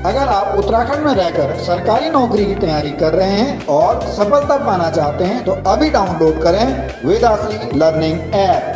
अगर आप उत्तराखंड में रहकर सरकारी नौकरी की तैयारी कर रहे हैं और सफलता पाना चाहते हैं तो अभी डाउनलोड करें Vedashree learning app.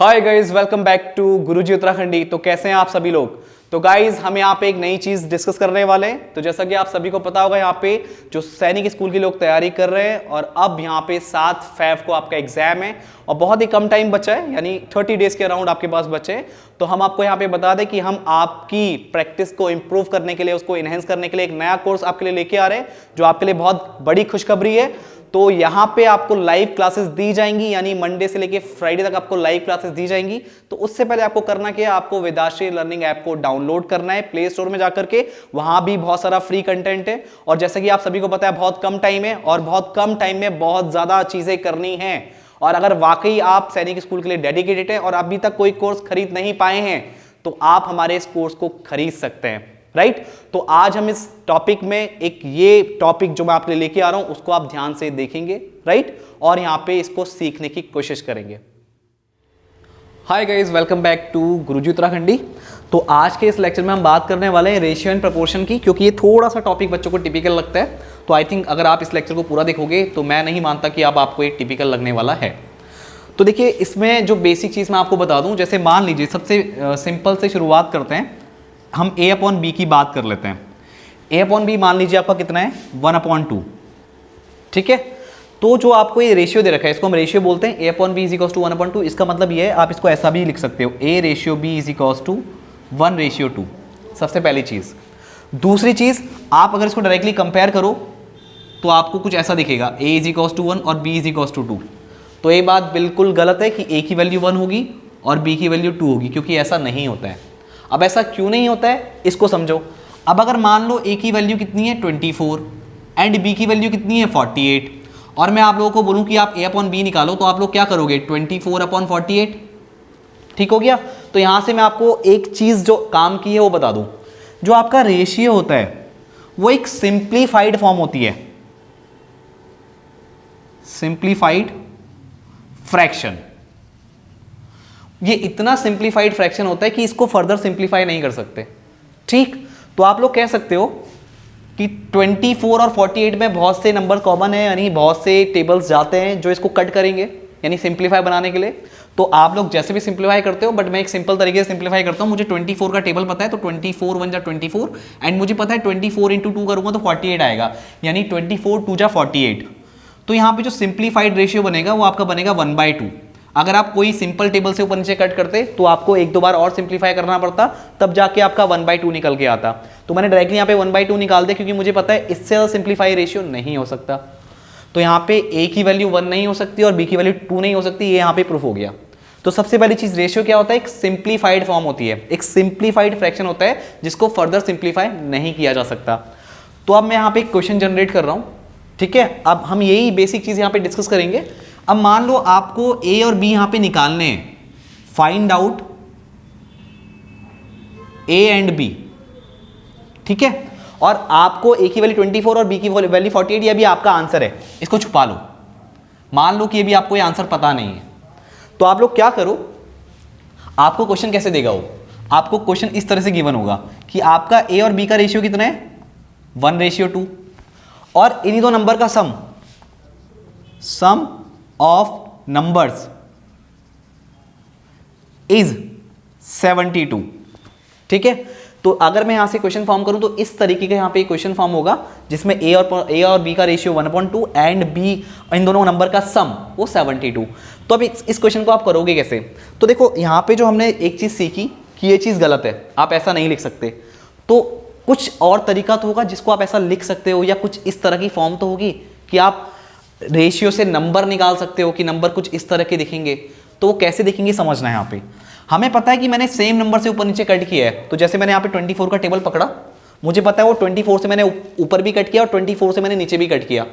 Hi guys, welcome back to Guruji Uttarakhandi. तो कैसे हैं आप सभी लोग? तो गाइस, हम यहाँ पे एक नई चीज डिस्कस करने वाले हैं। तो जैसा कि आप सभी को पता होगा, यहाँ पे जो सैनिक स्कूल के लोग तैयारी कर रहे हैं और अब यहाँ पे 7 फ़रवरी को आपका एग्जाम है और बहुत ही कम टाइम बचा है, यानी 30 डेज के अराउंड आपके पास बचे हैं। तो हम आपको यहाँ पे बता दें कि हम आपकी प्रैक्टिस को इंप्रूव करने के लिए, उसको इनहेंस करने के लिए एक नया कोर्स आपके लिए लेके आ रहे हैं, जो आपके लिए बहुत बड़ी खुशखबरी है। तो यहाँ पे आपको लाइव क्लासेस दी जाएंगी, यानी मंडे से लेके फ्राइडे तक आपको लाइव क्लासेस दी जाएंगी। तो उससे पहले आपको करना क्या है, आपको वेदाश्री लर्निंग ऐप को डाउनलोड करना है प्ले स्टोर में जाकर के। वहां भी बहुत सारा फ्री कंटेंट है और जैसे कि आप सभी को पता है, बहुत कम टाइम है और बहुत कम टाइम में बहुत ज्यादा चीजें करनी है। और अगर वाकई आप सैनिक स्कूल के लिए डेडिकेटेड हैं और अभी तक कोई कोर्स खरीद नहीं पाए हैं, तो आप हमारे इस कोर्स को खरीद सकते हैं, राइट। तो आज हम इस टॉपिक में एक ये टॉपिक जो मैं आपके लिए लेके आ रहा हूं, उसको आप ध्यान से देखेंगे, राइट, और यहां पे इसको सीखने की कोशिश करेंगे। Hi guys, welcome back to Guruji Uttarakhandi. तो आज के इस लेक्चर में हम बात करने वाले हैं रेशियो एंड प्रपोर्शन की, क्योंकि ये थोड़ा सा टॉपिक बच्चों को टिपिकल लगता है। तो आई थिंक अगर आप इस लेक्चर को पूरा देखोगे तो मैं नहीं मानता कि अब आपको ये टिपिकल लगने वाला है। तो देखिए, इसमें जो बेसिक चीज़ मैं आपको बता दूं, जैसे मान लीजिए सबसे सिंपल से शुरुआत करते हैं, हम a अपॉन बी की बात कर लेते हैं। a अपॉन बी मान लीजिए आपका कितना है, 1/2, ठीक है। तो जो आपको ये रेशियो दे रखा है, इसको हम रेशियो बोलते हैं, a upon B is equals to 1/2। इसका मतलब ये है, आप इसको ऐसा भी लिख सकते हो, a ratio b is equals to 1:2। सबसे पहली चीज़। दूसरी चीज़, आप अगर इसको डायरेक्टली कंपेयर करो तो आपको कुछ ऐसा दिखेगा, a इज इक्वल्स टू 1 और b इज इक्वल्स टू 2। तो ये बात बिल्कुल गलत है कि a की वैल्यू 1 होगी और b की वैल्यू 2 होगी, क्योंकि ऐसा नहीं होता है। अब ऐसा क्यों नहीं होता है, इसको समझो। अब अगर मान लो a की वैल्यू कितनी है 24 एंड b की वैल्यू कितनी है 48, और मैं आप लोगों को बोलूं कि आप a अपॉन b निकालो, तो आप लोग क्या करोगे, 24/48, ठीक हो गया। तो यहां से मैं आपको एक चीज जो काम की है वो बता दूं। जो आपका रेशियो होता है वो एक सिंप्लीफाइड फॉर्म होती है, सिंप्लीफाइड फ्रैक्शन। ये इतना सिंप्लीफाइड फ्रैक्शन होता है कि इसको फर्दर सिंप्लीफाई नहीं कर सकते, ठीक। तो आप लोग कह सकते हो कि 24 और 48 में बहुत से नंबर कॉमन है, यानी बहुत से टेबल्स जाते हैं जो इसको कट करेंगे, यानी सिंप्लीफाई बनाने के लिए। तो आप लोग जैसे भी सिंप्लीफाई करते हो, बट मैं एक सिंपल तरीके से सिंप्लीफाई करता हूं। मुझे 24 का टेबल पता है, तो 24 1 जा 24 एंड मुझे पता है 24 इंटू 2 करूंगा तो 48 आएगा, यानी 24 2 जा 48। तो यहाँ पे जो सिंप्लीफाइड रेशियो बनेगा वो आपका बनेगा 1/2। अगर आप कोई सिंपल टेबल से ऊपर नीचे कट करते तो आपको एक दो बार और सिंप्लीफाई करना पड़ता, तब जाके आपका 1/2 निकल के आता। तो मैंने डायरेक्टली यहाँ पे 1/2 निकाल दिया, क्योंकि मुझे पता है इससे ज़्यादा सिंप्लीफाई रेशियो नहीं हो सकता। तो यहाँ पे a की वैल्यू 1 नहीं हो सकती और b की वैल्यू 2 नहीं हो सकती, ये यहाँ पे प्रूफ हो गया। तो सबसे पहली चीज, रेशियो क्या होता है, एक सिंप्लीफाइड फॉर्म होती है, एक सिंप्लीफाइड फ्रैक्शन होता है जिसको फर्दर सिंप्लीफाई नहीं किया जा सकता। तो अब मैं यहाँ पे एक क्वेश्चन जनरेट कर रहा हूँ, ठीक है। अब हम यही बेसिक चीज यहाँ पे डिस्कस करेंगे। अब मान लो आपको a और b यहाँ पे निकालने हैं, find out a and b, ठीक है। और आपको a की वैल्यू 24 और b की वैल्यू 48, ये भी आपका आंसर है, इसको छुपा लो। मान लो कि ये भी आपको ये आंसर पता नहीं है, तो आप लोग क्या करो, आपको क्वेश्चन कैसे देगा वो, आपको क्वेश्चन इस तरह से गिवन होगा कि आपका a और b का रेशियो कितना है, 1:2, और इन्हीं दो नंबर का सम ऑफ नंबर्स इज 72, ठीक है। तो अगर मैं यहां से क्वेश्चन फॉर्म करूं तो इस तरीके का यहां पे क्वेश्चन फॉर्म होगा, जिसमें a और b का रेशियो 1/2 एंड b, इन दोनों नंबर का सम वो 72। तो अब इस क्वेश्चन को आप करोगे कैसे? तो देखो, यहां पे जो हमने एक चीज सीखी कि ये चीज गलत है, आप ऐसा नहीं लिख सकते, तो कुछ और तरीका तो होगा जिसको आप ऐसा लिख सकते हो, या कुछ इस तरह की फॉर्म तो होगी कि आप रेशियो से नंबर निकाल सकते हो कि नंबर कुछ इस तरह के दिखेंगे। तो वो कैसे दिखेंगे समझना है। यहाँ पे हमें पता है कि मैंने सेम नंबर से ऊपर नीचे कट किया है, तो जैसे मैंने यहाँ पे 24 का टेबल पकड़ा, मुझे पता है वो 24 से मैंने ऊपर भी कट किया और 24 से मैंने नीचे भी कट किया।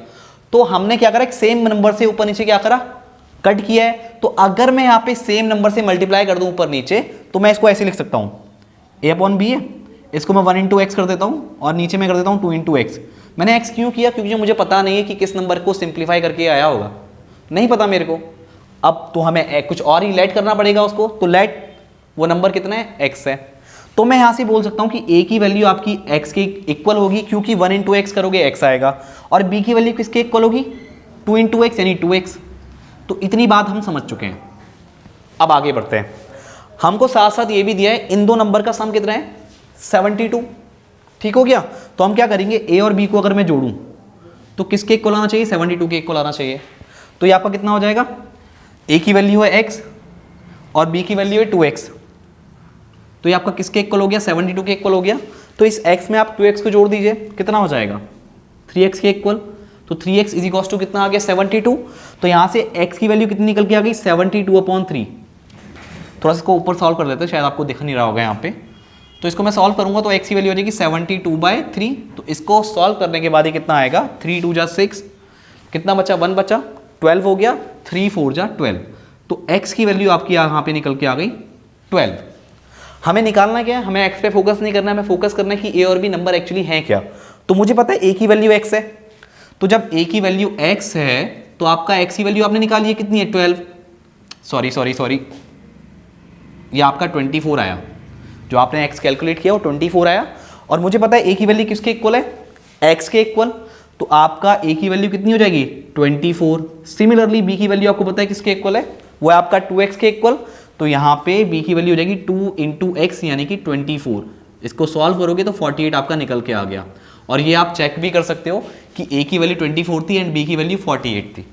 तो हमने क्या करा, एक सेम नंबर से ऊपर नीचे क्या करा, कट किया है। तो अगर मैं यहाँ पे सेम नंबर से मल्टीप्लाई कर दूं ऊपर नीचे, तो मैं इसको ऐसे लिख सकता हूं, a अपॉन बी है, इसको मैं 1 × x कर देता हूं और नीचे मैं कर देता हूं 2 × x। मैंने x क्यों किया, क्योंकि मुझे पता नहीं है कि किस नंबर को सिंप्लीफाई करके आया होगा, नहीं पता मेरे को। अब तो हमें कुछ और ही लेट करना पड़ेगा उसको, तो लेट वो नंबर कितना है, x है। तो मैं यहां से बोल सकता हूं कि a की वैल्यू आपकी x के इक्वल होगी, क्योंकि 1 इंटू एक्स करोगे x आएगा, और b की वैल्यू किसके इक्वल होगी, 2 इंटू एक्स यानी 2x। तो इतनी बात हम समझ चुके हैं। अब आगे बढ़ते हैं। हमको साथ साथ ये भी दिया है इन दो नंबर का सम कितना है, 72। ठीक हो गया। तो हम क्या करेंगे, a और b को अगर मैं जोड़ूं तो किसके इक्वल आना चाहिए, 72 के इक्वल आना चाहिए। तो ये आपका कितना हो जाएगा, a की वैल्यू है x और b की वैल्यू है 2x, तो ये आपका किसके इक्वल हो गया, 72 के इक्वल हो गया। तो इस x में आप 2x को जोड़ दीजिए, कितना हो जाएगा, 3x के इक्वल। तो 3x इज इक्वल टू कितना आ गया, 72। तो यहाँ से x की वैल्यू कितनी निकल के आ गई, 72/3। थोड़ा सा इसको ऊपर सॉल्व कर लेते हैं, शायद आपको दिख नहीं रहा होगा यहाँ पे। तो इसको मैं सॉल्व करूंगा तो x की वैल्यू हो जाएगी 72/3। तो इसको सॉल्व करने के बाद ये कितना आएगा, 3 2 जा 6, कितना बचा, 1 बचा, 12 हो गया, 3 4 जा 12। तो x की वैल्यू आपकी यहाँ पे निकल के आ गई 12। हमें निकालना क्या है, हमें x पे फोकस नहीं करना है, हमें फोकस करना है कि a और b नंबर एक्चुअली हैं क्या। तो मुझे पता है a की वैल्यू x है, तो जब a की वैल्यू x है तो आपका x की वैल्यू आपने निकाली है कितनी है, 12, सॉरी ये आपका 24 आया, जो आपने x कैलकुलेट किया वो 24 आया। और मुझे पता है a की वैल्यू किसके इक्वल है, x के इक्वल, तो आपका a की वैल्यू कितनी हो जाएगी, 24। सिमिलरली b की वैल्यू आपको पता है किसके इक्वल है, वो है आपका 2x के इक्वल। तो यहाँ पे b की वैल्यू हो जाएगी 2 इंटू एक्स यानी कि 24। इसको सॉल्व करोगे तो 48 आपका निकल के आ गया। और ये आप चेक भी कर सकते हो कि a की वैल्यू 24 थी एंड b की वैल्यू 48 थी।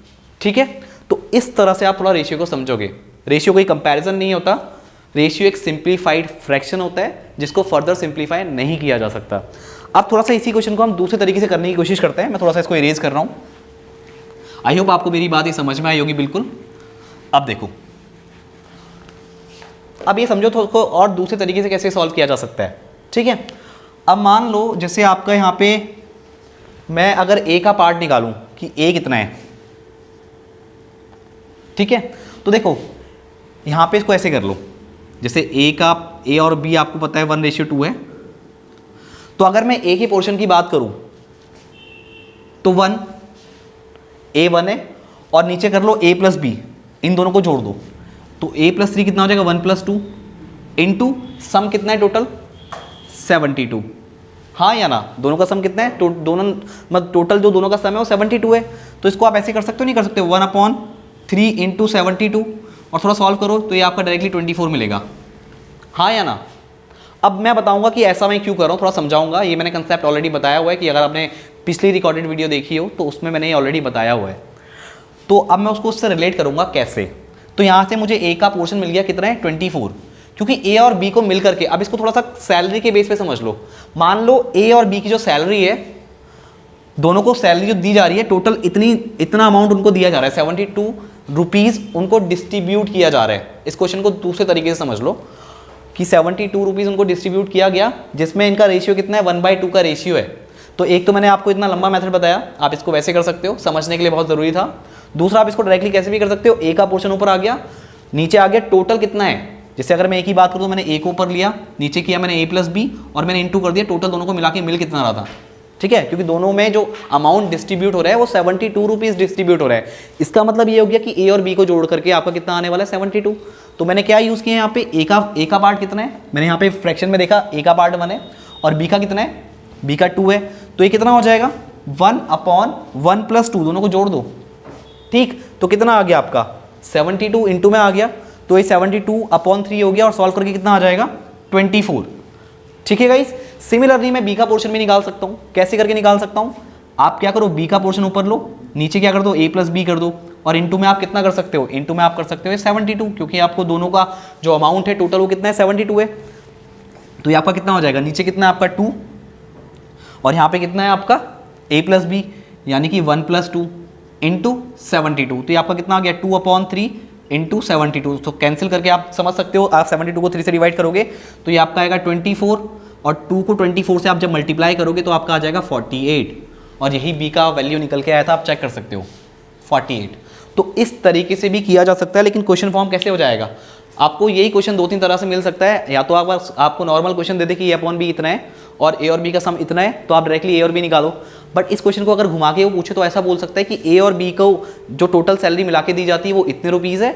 ठीक है, तो इस तरह से आप थोड़ा रेशियो को समझोगे। रेशियो कोई कंपैरिजन नहीं होता, रेशियो एक सिंप्लीफाइड फ्रैक्शन होता है जिसको फर्दर सिंप्लीफाई नहीं किया जा सकता। अब थोड़ा सा इसी क्वेश्चन को हम दूसरे तरीके से करने की कोशिश करते हैं। मैं थोड़ा सा इसको इरेज कर रहा हूँ। आई होप आपको मेरी बात ये समझ में आई होगी बिल्कुल। अब देखो, अब ये समझो तो उसको और दूसरे तरीके से कैसे सॉल्व किया जा सकता है। ठीक है, अब मान लो जैसे आपका यहाँ पे मैं अगर a का पार्ट निकालूं कि a कितना है, ठीक है, तो देखो यहाँ पे इसको ऐसे कर लो, जैसे a और b आपको पता है 1:2 है। तो अगर मैं a के पोर्शन की बात करूं तो 1 a1 है, और नीचे कर लो a प्लस b, इन दोनों को जोड़ दो तो a प्लस 3 कितना हो जाएगा, 1 + 2 इंटू सम कितना है टोटल, 72। हाँ या ना, दोनों का सम कितना है, दोनों मतलब टोटल जो दोनों का सम है वो 72 है। तो इसको आप ऐसे कर सकते हो, नहीं कर सकते, 1/3 इंटू 72, और थोड़ा सॉल्व करो तो ये आपका डायरेक्टली 24 मिलेगा। हाँ या ना। अब मैं बताऊंगा कि ऐसा मैं क्यों कर रहा हूँ, थोड़ा समझाऊंगा। ये मैंने कंसेप्ट ऑलरेडी बताया हुआ है कि अगर आपने पिछली रिकॉर्डेड वीडियो देखी हो तो उसमें मैंने ये ऑलरेडी बताया हुआ है। तो अब मैं उसको उससे रिलेट करूंगा कैसे। तो यहाँ से मुझे a का पोर्शन मिल गया कितना है, 24, क्योंकि a और b को मिल करके, अब इसको थोड़ा सा सैलरी के बेस पे समझ लो। मान लो a और b की जो सैलरी है, दोनों को सैलरी जो दी जा रही है टोटल इतना अमाउंट उनको दिया जा रहा है, 72 रुपीज़ उनको डिस्ट्रीब्यूट किया जा रहा है। इस क्वेश्चन को दूसरे तरीके से समझ लो कि 72 रुपीज़ उनको डिस्ट्रीब्यूट किया गया, जिसमें इनका रेशियो कितना है, 1/2 का रेशियो है। तो एक तो मैंने आपको इतना लंबा मेथड बताया, आप इसको वैसे कर सकते हो, समझने के लिए बहुत ज़रूरी था। दूसरा, आप इसको डायरेक्टली कैसे भी कर सकते हो, a का पोर्शन ऊपर आ गया, नीचे आ गया टोटल कितना है। जैसे अगर मैं a की बात करूँ तो मैंने a को ऊपर लिया, नीचे किया मैंने a प्लस b, और मैंने इंटू कर दिया, टोटल दोनों को मिला के मिल कितना रहा था। ठीक है, क्योंकि दोनों में जो अमाउंट डिस्ट्रीब्यूट हो रहा है वो 72 रुपीज़ डिस्ट्रीब्यूट हो रहा है। इसका मतलब ये हो गया कि a और b को जोड़ करके आपका कितना आने वाला है, 72। तो मैंने क्या यूज़ किया यहाँ पे, a का पार्ट कितना है, मैंने यहाँ पे फ्रैक्शन में देखा a का पार्ट 1 है और b का कितना है, b का 2 है। तो ये कितना हो जाएगा, 1/1 + 2, दोनों को जोड़ दो। ठीक, तो कितना आ गया आपका, 72 इंटू में आ गया, तो ये 72/3 हो गया, और सॉल्व करके कितना आ जाएगा, 24। ठीक है गाइस। सिमिलरली मैं b का पोर्शन भी निकाल सकता हूँ। कैसे करके निकाल सकता हूँ, आप क्या करो, b का पोर्शन ऊपर लो, नीचे क्या कर दो, a प्लस b कर दो, और इंटू में आप कितना कर सकते हो, इंटू में आप कर सकते हो 72, क्योंकि आपको दोनों का जो अमाउंट है टोटल वो कितना है, 72 है। तो ये आपका कितना हो जाएगा, नीचे कितना है आपका 2, और यहाँ पे कितना है आपका a प्लस b, यानी कि 1 + 2 इंटू 72। तो ये आपका कितना आ गया, 2/3 इंटू 72। तो कैंसिल करके आप समझ सकते हो, आप 72 को 3 से डिवाइड करोगे तो ये आपका आएगा 24, और 2 को 24 से आप जब मल्टीप्लाई करोगे तो आपका आ जाएगा 48, और यही b का वैल्यू निकल के आया था, आप चेक कर सकते हो 48। तो इस तरीके से भी किया जा सकता है, लेकिन क्वेश्चन फॉर्म कैसे हो जाएगा, आपको यही क्वेश्चन 2-3 तरह से मिल सकता है। या तो आपको नॉर्मल क्वेश्चन दे दे कि a/b इतना है और a और b का सम इतना है, तो आप डायरेक्टली a और b निकालो। बट इस क्वेश्चन को अगर घुमा के वो पूछे तो ऐसा बोल सकता है कि a और b को जो टोटल सैलरी मिला के दी जाती है वो इतने रुपीज़ है,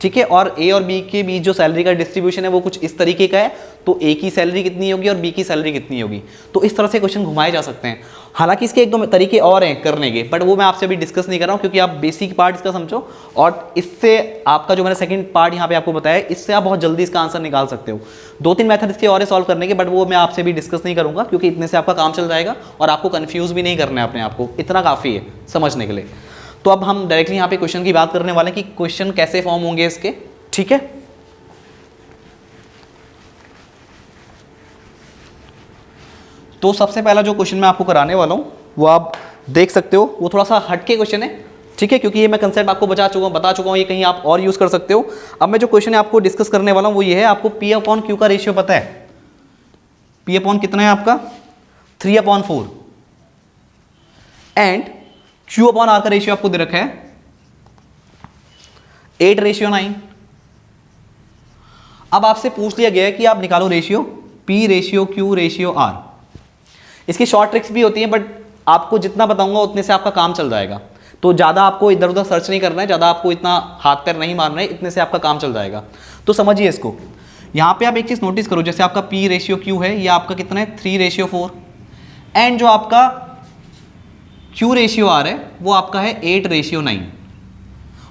ठीक है, और ए और बी के बीच जो सैलरी का डिस्ट्रीब्यूशन है वो कुछ इस तरीके का है, तो ए की सैलरी कितनी होगी और बी की सैलरी कितनी होगी। तो इस तरह से क्वेश्चन घुमाए जा सकते हैं। हालांकि इसके एक दो तरीके और हैं करने के, बट वो मैं आपसे अभी डिस्कस नहीं कर रहा हूँ, क्योंकि आप बेसिक पार्ट इसका समझो, और इससे आपका जो मैंने सेकंड पार्ट यहाँ पे आपको बताया, इससे आप बहुत जल्दी इसका आंसर निकाल सकते हो। 2-3 मेथड इसके और है सॉल्व करने के, बट वो मैं आपसे भी डिस्कस नहीं करूँगा, क्योंकि इतने से आपका काम चल जाएगा और आपको कन्फ्यूज भी नहीं करना है अपने आप को, इतना काफ़ी है समझने के लिए। तो अब हम डायरेक्टली यहाँ पे क्वेश्चन की बात करने वाले हैं कि क्वेश्चन कैसे फॉर्म होंगे इसके, ठीक है। तो सबसे पहला जो क्वेश्चन मैं आपको कराने वाला हूं वो आप देख सकते हो, वो थोड़ा सा हटके क्वेश्चन है, ठीक है, क्योंकि ये मैं कंसेप्ट आपको बता चुका हूं, ये कहीं आप और यूज कर सकते हो। अब मैं जो क्वेश्चन है आपको डिस्कस करने वाला हूं वो ये है, आपको P/Q का रेशियो पता है? P/ कितना है आपका? 3/4 एंड Q/R का रेशियो आपको दे रखा है 8:9। अब आपसे पूछ लिया गया है कि आप निकालो रेशियो P/Q/R। इसकी शॉर्ट ट्रिक्स भी होती हैं, बट आपको जितना बताऊंगा उतने से आपका काम चल जाएगा। तो ज़्यादा आपको इधर उधर सर्च नहीं करना है, ज़्यादा आपको इतना हाथ पैर नहीं मारना है, इतने से आपका काम चल जाएगा। तो समझिए इसको, यहाँ पे आप एक चीज़ नोटिस करो, जैसे आपका P/Q है, ये आपका कितना है 3:4, एंड जो आपका Q/R है वो आपका है 8:9,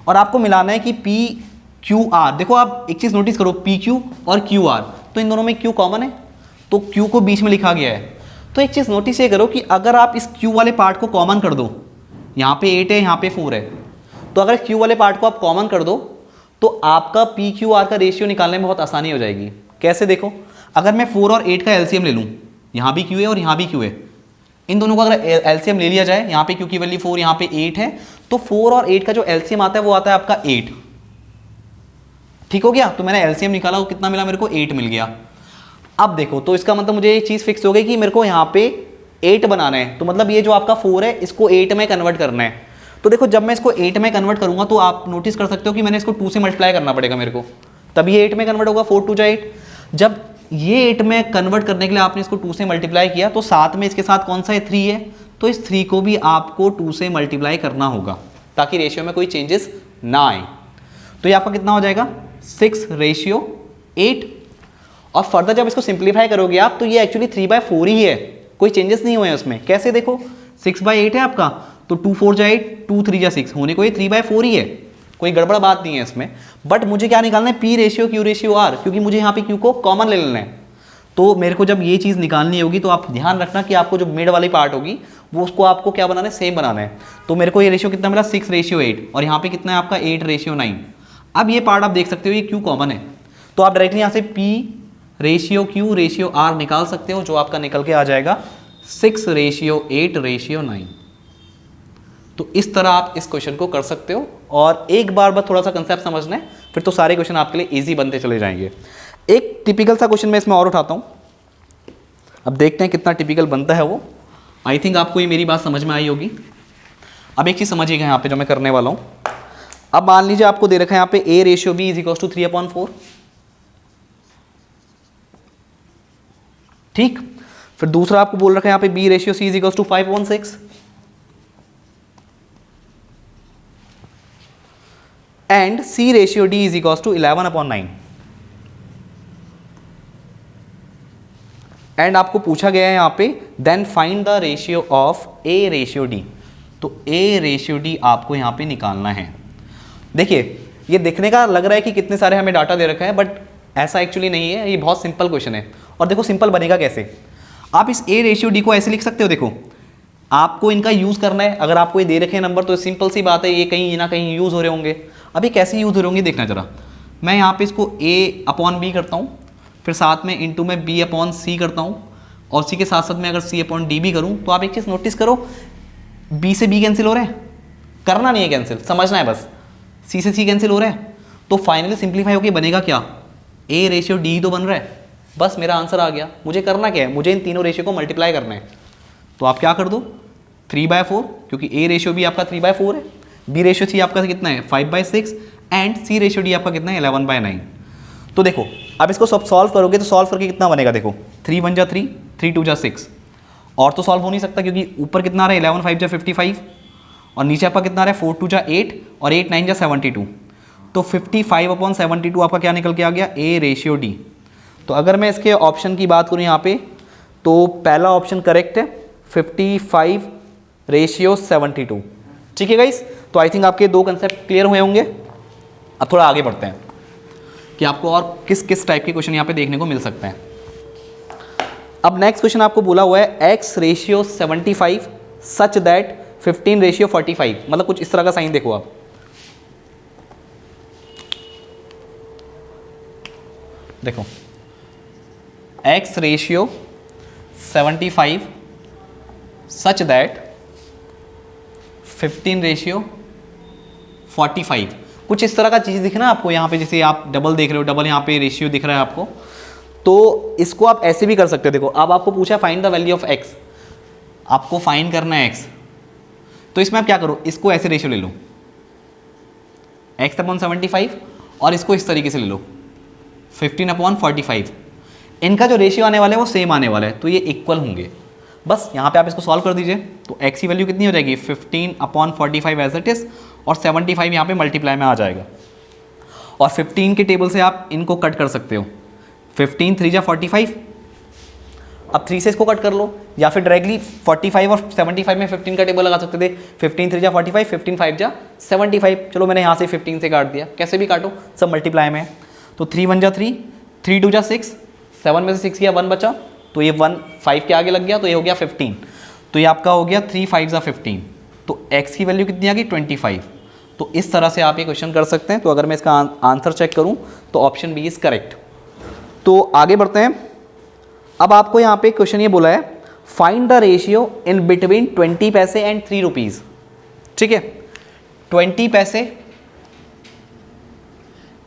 और आपको मिलाना है कि P/QR। देखो आप एक चीज़ नोटिस करो, PQ और QR, तो इन दोनों में Q कॉमन है, तो Q को बीच में लिखा गया है। तो एक चीज़ नोटिस ये करो कि अगर आप इस Q वाले पार्ट को कॉमन कर दो, यहाँ पे 8 है, यहाँ पे 4 है, तो अगर Q वाले पार्ट को आप कॉमन कर दो तो आपका P/QR का रेशियो निकालने में बहुत आसानी हो जाएगी। कैसे? देखो, अगर मैं 4 और 8 का एलसीएम ले लूँ, यहाँ भी Q है और यहाँ भी Q है, इन दोनों का अगर एलसीएम ले लिया जाए, यहाँ पे Q की वैल्यू 4, यहाँ पे 8 है, तो 4 और 8 का जो एलसीएम आता है वो आता है आपका 8। ठीक हो गया? तो मैंने एलसीएम निकाला, वो कितना मिला मेरे को? 8 मिल गया। अब देखो, तो इसका मतलब मुझे ये चीज़ फिक्स हो गई कि मेरे को यहाँ पे 8 बनाना है, तो मतलब ये जो आपका 4 है इसको 8 में कन्वर्ट करना है। तो देखो, जब मैं इसको 8 में कन्वर्ट करूँगा तो आप नोटिस कर सकते हो कि मैंने इसको 2 से मल्टीप्लाई करना पड़ेगा मेरे को, तभी ये 8 में कन्वर्ट होगा। 4 2 8। जब ये 8 में कन्वर्ट करने के लिए आपने इसको 2 से मल्टीप्लाई किया, तो साथ में इसके साथ कौन सा है? 3 है, तो इस 3 को भी आपको 2 से मल्टीप्लाई करना होगा ताकि रेशियो में कोई चेंजेस ना आए। तो ये आपका कितना हो जाएगा? 6:8। और फर्दर जब इसको सिंप्लीफाई करोगे आप, तो ये एक्चुअली 3/4 ही है, कोई चेंजेस नहीं हुए हैं उसमें। कैसे? देखो, 6/8 है आपका, तो 2 4 जा 8, 2 3 जा 6, होने को ये 3/4 ही है, कोई गड़बड़ बात नहीं है इसमें। बट मुझे क्या निकालना है? P/Q/R, क्योंकि मुझे यहाँ पे Q को कॉमन ले लेना है। तो मेरे को जब ये चीज़ निकालनी होगी तो आप ध्यान रखना कि आपको जो मिड वाली पार्ट होगी वो उसको आपको क्या बनाना है? सेम बनाना है। तो मेरे को ये रेशियो कितना मिला? 6:8, और यहाँ पे कितना है आपका? 8:9। अब ये पार्ट आप देख सकते हो, ये Q कॉमन है, तो आप डायरेक्टली यहाँ से P/Q/R निकाल सकते हो, जो आपका निकल के आ जाएगा 6:8:9। तो इस तरह आप इस क्वेश्चन को कर सकते हो, और एक बार बस थोड़ा सा कंसेप्ट समझना है, फिर तो सारे क्वेश्चन आपके लिए इजी बनते चले जाएंगे। एक टिपिकल सा क्वेश्चन मैं इसमें और उठाता हूँ, अब देखते हैं कितना टिपिकल बनता है वो। आई थिंक आपको ये मेरी बात समझ में आई होगी। अब एक चीज़ समझिएगा यहाँ पे जो मैं करने वाला हूँ। अब मान लीजिए आपको दे रखा है यहाँ पे A/B = 3/4, ठीक। फिर दूसरा आपको बोल रखा है यहाँ पे B/C = 5/6, एंड C/D = 11/9। एंड आपको पूछा गया है यहाँ पे then find the ratio of A/D। तो A/D आपको यहाँ पे निकालना है। देखिए, ये देखने का लग रहा है कि कितने सारे हमें डाटा दे रखा है, बट ऐसा एक्चुअली नहीं है, ये बहुत सिंपल क्वेश्चन है। और देखो सिंपल बनेगा कैसे, आप इस A/D को ऐसे लिख सकते हो। देखो, आपको इनका यूज़ करना है, अगर आपको ये दे रखे हैं नंबर तो सिंपल सी बात है, ये कहीं ना कहीं यूज़ हो रहे होंगे। अभी कैसे यूज़ हो रहे होंगे देखना जरा। मैं यहाँ पे इसको A/B करता हूँ, फिर साथ में इंटू में B/C करता हूँ, और C के साथ साथ में अगर C/D भी करूँ, तो आप एक चीज़ नोटिस करो, B से B कैंसिल हो रहे हैं, करना नहीं है कैंसिल, समझना है बस। C से C कैंसिल हो रहा है, तो फाइनली सिंप्लीफाई होकर बनेगा क्या? A/D तो बन रहा है। बस मेरा आंसर आ गया। मुझे करना क्या है? मुझे इन तीनों रेशियो को मल्टीप्लाई करना है। तो आप क्या कर दो? 3/4, क्योंकि A/B आपका 3/4 है, B/C आपका कितना है? 5/6, एंड C/D आपका कितना है? 11/9। तो देखो, अब इसको सब सॉल्व करोगे तो सॉल्व करके कितना बनेगा? देखो, 3 1 जा 3, 3 2 जा 6, और तो सॉल्व हो नहीं सकता, क्योंकि ऊपर कितना आ रहा है? 11 5 जा 55, और नीचे आपका कितना आ रहा है? 4 2 जा 8, और 8 9 जा 72। तो 55/72 आपका क्या निकल के आ गया, A/D। तो अगर मैं इसके ऑप्शन की बात करूँ यहाँ पे, तो पहला ऑप्शन करेक्ट है, 55/72। ठीक है गाइस, तो आई थिंक आपके दो कंसेप्ट क्लियर हुए होंगे। अब थोड़ा आगे बढ़ते हैं कि आपको और किस किस टाइप के क्वेश्चन यहाँ पे देखने को मिल सकते हैं। अब नेक्स्ट क्वेश्चन आपको बोला हुआ है x/75 सच दैट 15/45, मतलब कुछ इस तरह का साइन देखो आप। देखो x/75 सच दैट 15/45, कुछ इस तरह का चीज़ दिख रहा है आपको यहाँ पे, जैसे आप डबल देख रहे हो, डबल यहाँ पे रेशियो दिख रहा है आपको। तो इसको आप ऐसे भी कर सकते हो। देखो अब आपको पूछा find the value of x, आपको फाइंड करना है x, तो इसमें आप क्या करो, इसको ऐसे रेशियो ले लो x/75 और इसको इस तरीके से ले लो 15/45। इनका जो रेशियो आने वाला है वो सेम आने वाला है, तो ये इक्वल होंगे। बस यहाँ पे आप इसको सॉल्व कर दीजिए, तो x की वैल्यू कितनी हो जाएगी, 15/45 एज इट इज, और 75 यहाँ पे मल्टीप्लाई में आ जाएगा। और 15 के टेबल से आप इनको कट कर सकते हो, 15 3 जा 45, अब 3 से इसको कट कर लो, या फिर डायरेक्टली 45 और 75 में 15 का टेबल लगा सकते थे, 15 3 जा 45, 15 5 जा 75। चलो मैंने यहाँ से 15 से काट दिया, कैसे भी काटो सब मल्टीप्लाई में है। तो 3 1 जा 3, 3 2 जा 6, 7 में से 6 गया 1 बचा, तो ये 1 5 के आगे लग गया, तो ये हो गया 15। तो ये आपका हो गया 3 5 जा 15, तो x की वैल्यू कितनी आ गई 25। तो इस तरह से आप ये क्वेश्चन कर सकते हैं। तो अगर मैं इसका आंसर चेक करूँ तो ऑप्शन बी इज़ करेक्ट। तो आगे बढ़ते हैं। अब आपको यहाँ पे क्वेश्चन ये बोला है find the ratio in between 20 पैसे एंड 3 रुपीज़। ठीक है, 20 पैसे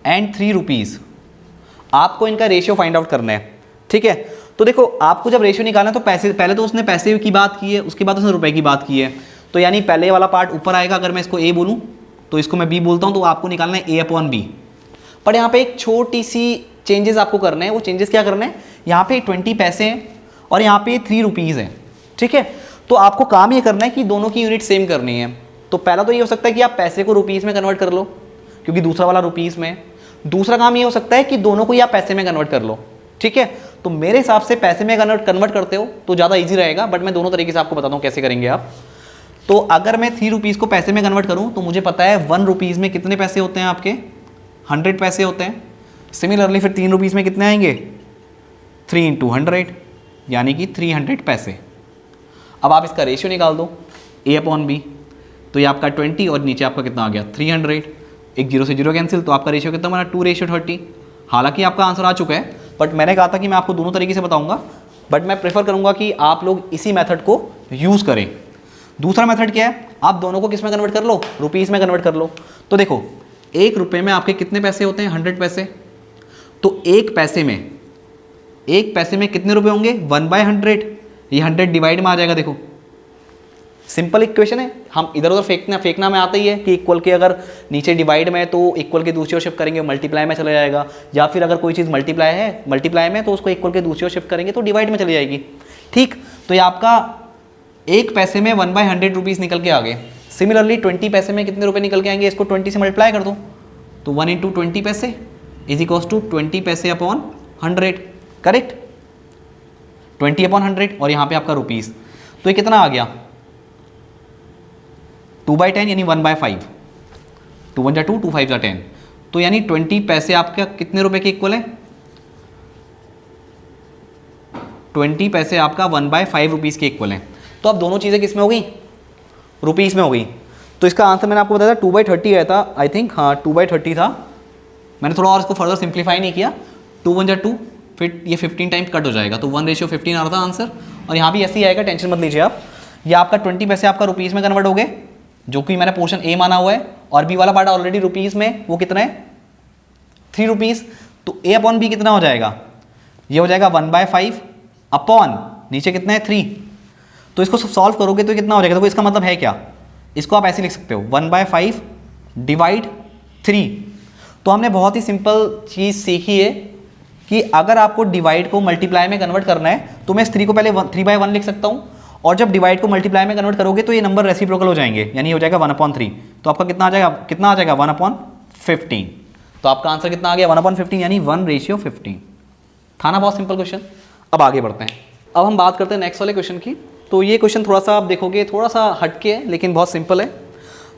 एंड 3 रुपीज़, आपको इनका रेशियो फाइंड आउट करना है। ठीक है, तो देखो आपको जब रेशियो निकालना है तो पैसे, पहले तो उसने पैसे की बात की है, उसके बाद उसने रुपए की बात की है, तो यानी पहले वाला पार्ट ऊपर आएगा। अगर मैं इसको a बोलूँ तो इसको मैं b बोलता हूँ, तो आपको निकालना है a/b। पर यहाँ पे एक छोटी सी चेंजेस आपको करने हैं। वो चेंजेस क्या करने हैं, यहाँ पे 20 पैसे हैं और यहाँ पे 3 रुपीज़ हैं। ठीक है, तो आपको काम ये करना है कि दोनों की यूनिट सेम करनी है। तो पहला तो ये हो सकता है कि आप पैसे को रुपीज़ में कन्वर्ट कर लो, क्योंकि दूसरा वाला रुपीज़ में। दूसरा काम ये हो सकता है कि दोनों को ही आप पैसे में कन्वर्ट कर लो। ठीक है, तो मेरे हिसाब से पैसे में कन्वर्ट करते हो तो ज़्यादा ईजी रहेगा, बट मैं दोनों तरीके से आपको बताता हूँ कैसे करेंगे आप। तो अगर मैं 3 रुपीज़ को पैसे में कन्वर्ट करूँ तो मुझे पता है 1 रुपीज़ में कितने पैसे होते हैं आपके, 100 पैसे होते हैं। सिमिलरली फिर 3 रुपीज़ में कितने आएंगे, 3 × 100, यानी कि 300 पैसे। अब आप इसका रेशियो निकाल दो a/b, तो ये आपका 20 और नीचे आपका कितना आ गया 300, एक 0 से 0 कैंसिल, तो आपका रेशियो कितना बना 2:30। हालांकि आपका आंसर आ चुका है, बट मैंने कहा था कि मैं आपको दोनों तरीके से बताऊंगा, बट मैं प्रेफर करूंगा कि आप लोग इसी मेथड को यूज़ करें। दूसरा मेथड क्या है, आप दोनों को किस में कन्वर्ट कर लो, रुपीज़ में कन्वर्ट कर लो। तो देखो 1 रुपये में आपके कितने पैसे होते हैं, 100 पैसे। तो एक पैसे में कितने रुपए होंगे, 1/100। ये 100 डिवाइड में आ जाएगा। देखो सिंपल इक्वेशन है, हम इधर उधर फेंकना में आता ही है कि इक्वल के अगर नीचे डिवाइड में है तो इक्वल के दूसरी ओर शिफ्ट करेंगे, मल्टीप्लाई में चला जाएगा, या फिर अगर कोई चीज़ मल्टीप्लाई में तो उसको इक्वल के दूसरी ओर शिफ्ट करेंगे तो डिवाइड में चली जाएगी। ठीक, तो ये आपका एक पैसे में 1/100 रुपीज़ निकल के आ गए। सिमिलरली 20 पैसे में कितने रुपए निकल के आएंगे, इसको 20 से मल्टीप्लाई कर दो, तो 1 × 20 पैसे इज इक्वल्स टू 20 पैसे अपॉन 100। करेक्ट, 20/100, और यहाँ पे आपका रुपीज़, तो ये कितना आ गया 2/10 यानी 1/5। 2 1 जा 2, 2 5 जा 10, तो यानी 20 पैसे आपका कितने रुपए के इक्वल है, 20 पैसे आपका 1/5 रुपीज़ के इक्वल है। तो अब दोनों चीज़ें किस में हो गई, रुपीज़ में हो गई। तो इसका आंसर मैंने आपको बताया था 2/30 आया था, आई थिंक, हाँ 2/30 था। मैंने थोड़ा और इसको फर्दर सिंप्लीफाई नहीं किया। 2 1 जा 2, फिर ये 15 टाइम्स कट हो जाएगा, तो 1:15 आ रहा था आंसर। और यहाँ भी ऐसे ही आएगा, टेंशन मत लीजिए आप। ये आपका 20 पैसे आपका रुपीज़ में कन्वर्ट हो गए, जो कि मैंने पोर्शन ए माना हुआ है, और बी वाला पार्ट ऑलरेडी रुपीज़ में, वो कितना है 3 रुपीज़। तो a/b कितना हो जाएगा, ये हो जाएगा 1/5 अपॉन नीचे कितना है 3। तो इसको सॉल्व करोगे तो कितना हो जाएगा, देखो इसका मतलब है क्या, इसको आप ऐसे लिख सकते हो 1/5 डिवाइड 3। तो हमने बहुत ही सिंपल चीज़ सीखी है कि अगर आपको डिवाइड को मल्टीप्लाई में कन्वर्ट करना है तो मैं इस 3 को पहले 3/1 लिख सकता हूँ, और जब डिवाइड को मल्टीप्लाई में कन्वर्ट करोगे तो ये नंबर रेसिप्रोकल हो जाएंगे, यानी हो जाएगा 1/3। तो आपका कितना आ जाएगा 1/5। 15। तो आपका आंसर कितना आ गया 1/15 यानी 1:15। था ना बहुत सिंपल क्वेश्चन। अब आगे बढ़ते हैं। अब हम बात करते हैं नेक्स्ट वाले क्वेश्चन की। तो ये क्वेश्चन थोड़ा सा आप देखोगे थोड़ा सा हटके है लेकिन बहुत सिंपल है।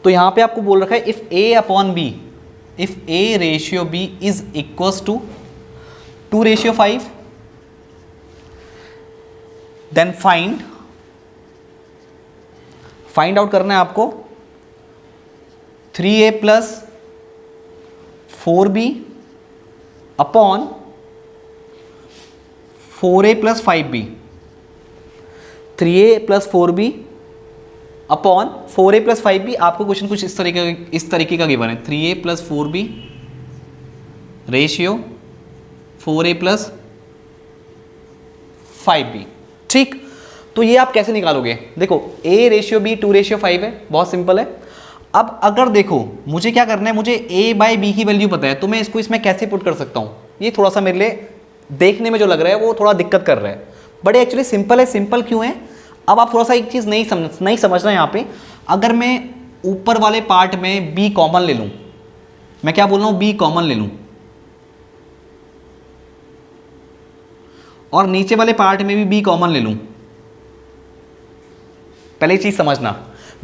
तो यहाँ पे आपको बोल रखा है if A upon B, if A ratio B is equals to 2:5, then find out करना है आपको 3A plus 4B upon 4A plus 5B। 3A plus 4B upon 4A plus 5B। आपको क्वेश्चन कुछ इस तरीके का गिवन है 3A plus 4B ratio 4A plus 5B। ठीक, तो ये आप कैसे निकालोगे? देखो A रेशियो B 2:5 है, बहुत सिंपल है। अब अगर देखो मुझे क्या करना है, मुझे A/B की वैल्यू पता है, तो मैं इसको इसमें कैसे पुट कर सकता हूँ? ये थोड़ा सा मेरे लिए देखने में जो लग रहा है वो थोड़ा दिक्कत कर रहा है, बट एक्चुअली सिंपल है। सिंपल क्यों है? अब आप थोड़ा सा एक चीज़ नहीं समझना यहाँ पे। अगर मैं ऊपर वाले पार्ट में B कॉमन ले लूँ, मैं क्या बोल रहा हूँ, B कॉमन ले लूँ, और नीचे वाले पार्ट में भी B कॉमन ले लूँ। पहले चीज़ समझना,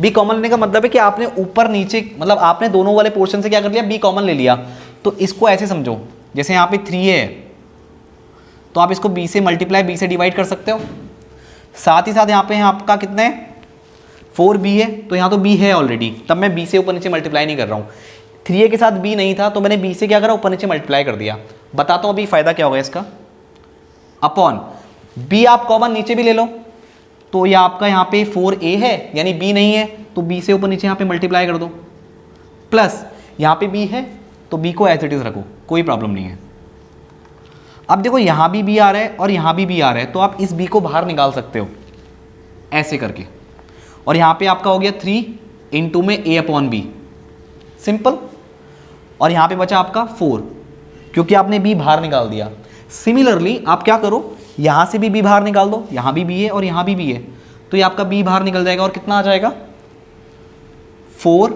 B कॉमन लेने का मतलब है कि आपने ऊपर नीचे मतलब आपने दोनों वाले पोर्शन से क्या कर लिया, B कॉमन ले लिया। तो इसको ऐसे समझो, जैसे यहाँ पे 3A है तो आप इसको B से मल्टीप्लाई B से डिवाइड कर सकते हो। साथ ही साथ यहाँ पे आपका कितना है 4B है, तो यहाँ तो B है ऑलरेडी, तब मैं B से ऊपर नीचे मल्टीप्लाई नहीं कर रहा हूँ। 3A के साथ B नहीं था तो मैंने B से क्या करा, ऊपर नीचे मल्टीप्लाई कर दिया। बताता हूँ अभी फ़ायदा क्या होगा इसका। अपॉन B आप कॉमन नीचे भी ले लो, तो ये आपका यहाँ पे 4A है यानी B नहीं है, तो B से ऊपर नीचे यहाँ पे मल्टीप्लाई कर दो। प्लस यहाँ पे B है तो B को एज इट इज़ रखो, कोई प्रॉब्लम नहीं है। अब देखो यहाँ भी B आ रहा है और यहाँ भी B आ रहा है, तो आप इस B को बाहर निकाल सकते हो ऐसे करके। और यहाँ पे आपका हो गया 3 इंटू में A अपॉन B, सिंपल। और यहाँ पे बचा आपका 4 क्योंकि आपने B बाहर निकाल दिया। सिमिलरली आप क्या करो, यहाँ से भी B बाहर निकाल दो, यहाँ भी B है और यहाँ भी B है, तो ये आपका B बाहर निकल जाएगा और कितना आ जाएगा 4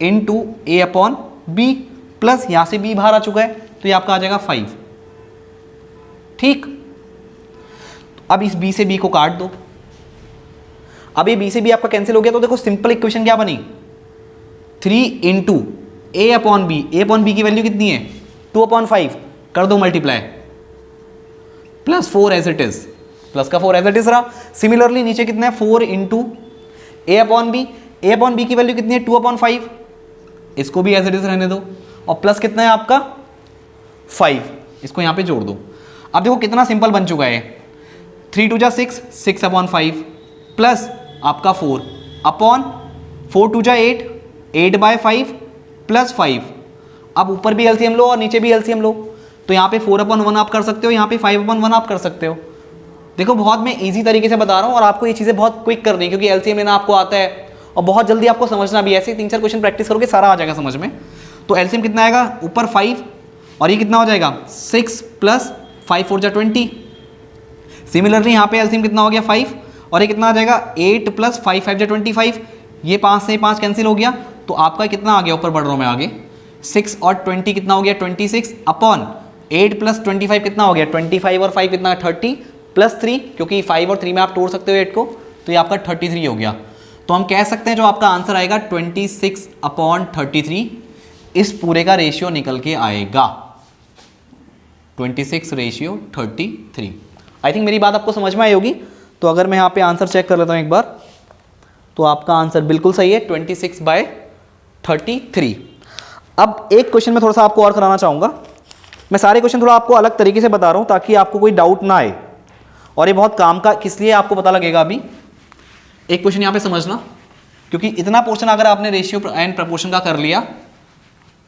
into A upon B, plus यहाँ से B बाहर आ चुका है तो ये आपका आ जाएगा 5। ठीक, अब इस B से B को काट दो। अब ये B से B आपका कैंसिल हो गया, तो देखो सिंपल इक्वेशन क्या बनी, 3 into A upon B। A upon B की वैल्यू कितनी है 2/5, कर दो multiply, plus 4 as it is, plus का 4 एज इट इज रहा। सिमिलरली नीचे कितना है 4 into A upon B। A upon B की वैल्यू कितनी है 2/5, इसको भी एज इट इज रहने दो, और प्लस कितना है आपका 5, इसको यहाँ पे जोड़ दो। अब देखो कितना सिंपल बन चुका है, 3 2 6, 6/5 प्लस आपका 4 अपॉन 4 2 8, 8/5 प्लस 5। अब ऊपर भी एलसीएम लो और नीचे भी एलसीएम लो, तो यहाँ पे 4/1 आप कर सकते हो, यहाँ पे 5/1 आप कर सकते हो। देखो बहुत मैं इजी तरीके से बता रहा हूँ और आपको ये चीज़ें बहुत क्विक करनी है क्योंकि एलसीएम लेना आपको आता है और बहुत जल्दी आपको समझना भी। ऐसे 3-4 क्वेश्चन प्रैक्टिस करोगे सारा आ जाएगा समझ में। तो एलसीएम कितना आएगा, ऊपर 5 और ये कितना हो जाएगा 6 प्लस 5 4 20। सिमिलरली यहाँ पे एलसीएम कितना हो गया 5 और ये कितना आ जाएगा 8 प्लस 5 5 25। ये 5 से 5 कैंसिल हो गया, तो आपका कितना आ गया, ऊपर बढ़ रहा हूँ मैं आगे, 6 और 20 कितना हो गया 26 अपॉन 8 प्लस 25 कितना हो गया 25 और 5 कितना 30 प्लस 3, क्योंकि 5 और 3 में आप तोड़ सकते हो 8 को, तो ये आपका 33 हो गया। तो हम कह सकते हैं जो आपका आंसर आएगा 26/33 इस पूरे का रेशियो निकल के आएगा 26/33। आई थिंक मेरी बात आपको समझ में आई होगी। तो अगर मैं यहाँ पे आंसर चेक कर लेता हूँ एक बार, तो आपका आंसर बिल्कुल सही है 26/33। अब एक क्वेश्चन में थोड़ा सा आपको और कराना चाहूँगा। मैं सारे क्वेश्चन थोड़ा आपको अलग तरीके से बता रहा हूँ ताकि आपको कोई डाउट ना आए, और ये बहुत काम का किस लिए आपको पता लगेगा। अभी एक क्वेश्चन यहाँ पे समझना, क्योंकि इतना पोर्शन अगर आपने रेशियो एंड प्रपोर्शन का कर लिया,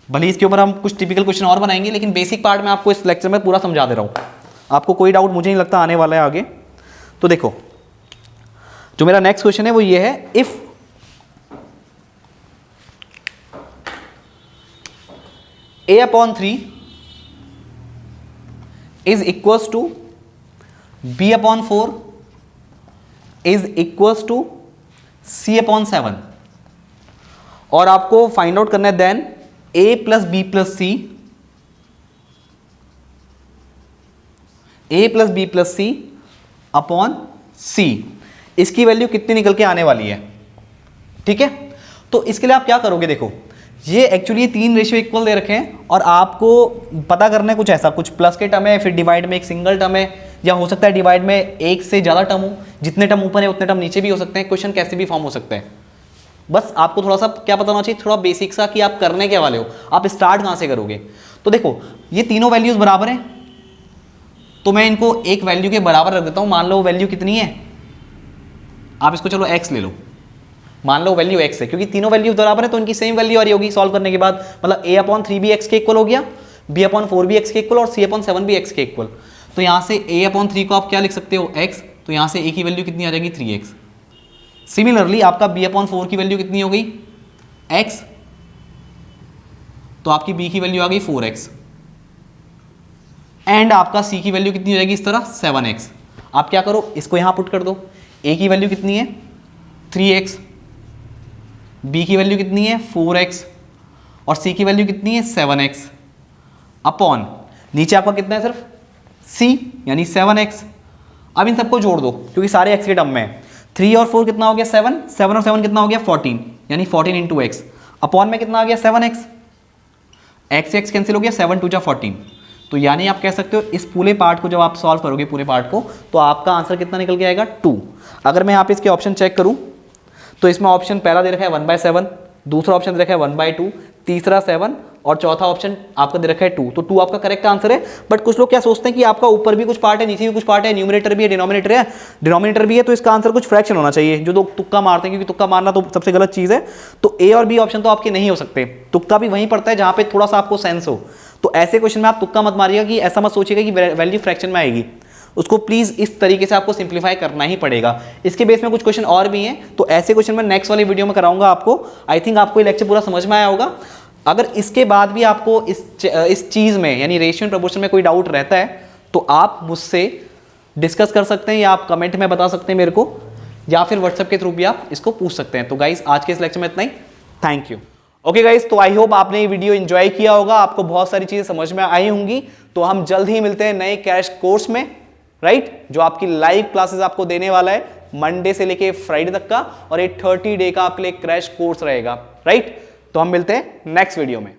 भले इसके ऊपर हम कुछ टिपिकल क्वेश्चन और बनाएंगे, लेकिन बेसिक पार्ट में आपको इस लेक्चर में पूरा समझा दे रहा हूँ। आपको कोई डाउट मुझे नहीं लगता आने वाला है आगे। तो देखो जो मेरा नेक्स्ट क्वेश्चन है वो ये है, if A/3 is equals to B/4 is equals to C/7, और आपको फाइंड आउट करना है देन ए प्लस बी प्लस सी, ए प्लस बी प्लस सी अपॉन सी, इसकी वैल्यू कितनी निकल के आने वाली है, ठीक है। तो इसके लिए आप क्या करोगे, देखो ये एक्चुअली ये 3 रेशियो इक्वल दे रखे हैं और आपको पता करना है कुछ ऐसा, कुछ प्लस के टर्म है, फिर डिवाइड में एक सिंगल टर्म है, या हो सकता है डिवाइड में एक से ज़्यादा टर्म हो, जितने टर्म ऊपर है उतने टर्म नीचे भी हो सकते हैं, क्वेश्चन कैसे भी फॉर्म हो सकता है। बस आपको थोड़ा सा क्या पता होना चाहिए, थोड़ा बेसिक सा कि आप करने के वाले हो, आप स्टार्ट कहाँ से करोगे। तो देखो ये तीनों वैल्यूज बराबर हैं, तो मैं इनको एक वैल्यू के बराबर रख देता हूँ। मान लो वैल्यू कितनी है, आप इसको चलो x ले लो, मान लो वैल्यू x है, क्योंकि तीनों वैल्यू बराबर है तो इनकी सेम वैल्यू आ रही होगी सॉल्व करने के बाद, मतलब a/3 भी x के इक्वल हो गया, b/4 भी x के इक्वल और c/7 भी x के इक्वल। तो यहाँ से a/3 को आप क्या लिख सकते हो, x, तो यहाँ से a की वैल्यू कितनी आ जाएगी 3x। सिमिलरली आपका b/4 की वैल्यू कितनी हो गई x, तो आपकी b की वैल्यू आ गई 4x, एंड आपका c की वैल्यू कितनी हो जाएगी इस तरह 7x। आप क्या करो, इसको यहाँ पुट कर दो, a की वैल्यू कितनी है 3x, b की वैल्यू कितनी है 4x और c की वैल्यू कितनी है 7x, अपॉन नीचे आपका कितना है सिर्फ c यानी 7x। अब इन सबको जोड़ दो क्योंकि सारे x के टर्म में है, 3 और 4 कितना हो गया 7, 7 और 7 कितना हो गया 14, यानी 14 इंटू एक्स, अपॉन में कितना आ गया 7x, x से x कैंसिल हो गया, 7 2 जा 14। तो यानी आप कह सकते हो इस पूरे पार्ट को जब आप सॉल्व करोगे पूरे पार्ट को, तो आपका आंसर कितना निकल के आएगा 2। अगर मैं यहाँ पे इसके ऑप्शन चेक करूँ तो इसमें ऑप्शन पहला दे रखा है 1/7, दूसरा ऑप्शन दे रखा है 1/2, तीसरा 7 और चौथा ऑप्शन आपका दे रखा है 2। तो 2 आपका करेक्ट आंसर है। बट कुछ लोग क्या सोचते हैं कि आपका ऊपर भी कुछ पार्ट है, नीचे भी कुछ पार्ट है, न्यूमरेटर भी है, डिनोमिनेटर भी है, तो इसका आंसर कुछ फ्रैक्शन होना चाहिए। जो लोग तुक्का मारते हैं, क्योंकि तुक्का मारना तो सबसे गलत चीज़ है, तो ए और बी ऑप्शन तो आपके नहीं हो सकते। तुक्का भी वहीं पड़ता है जहाँ पे थोड़ा सा आपको सेंस हो। तो ऐसे क्वेश्चन में आप तुक्का मत मारिएगा, कि ऐसा मत सोचिएगा कि वैल्यू फ्रैक्शन में आएगी, उसको प्लीज इस तरीके से आपको सिंप्लीफाई करना ही पड़ेगा। इसके बेस में कुछ क्वेश्चन और भी हैं, तो ऐसे क्वेश्चन मैं नेक्स्ट वाली वीडियो में कराऊंगा आपको। आई थिंक आपको ये लेक्चर पूरा समझ में आया होगा। अगर इसके बाद भी आपको इस चीज में यानी रेशियो एंड प्रोपोर्शन में कोई डाउट रहता है तो आप मुझसे डिस्कस कर सकते हैं, या आप कमेंट में बता सकते हैं मेरे को, या फिर व्हाट्सएप के थ्रू भी आप इसको पूछ सकते हैं। तो गाइज आज के इस लेक्चर में इतना ही, थैंक यू। ओके गाइज, तो आई होप आपने ये वीडियो एंजॉय किया होगा, आपको बहुत सारी चीजें समझ में आई होंगी। तो हम जल्द ही मिलते हैं नए क्रैश कोर्स में, राइट, जो आपकी लाइव क्लासेस आपको देने वाला है मंडे से लेके फ्राइडे तक का, और एक 30 डे का आपके लिए क्रैश कोर्स रहेगा, राइट। तो हम मिलते हैं नेक्स्ट वीडियो में।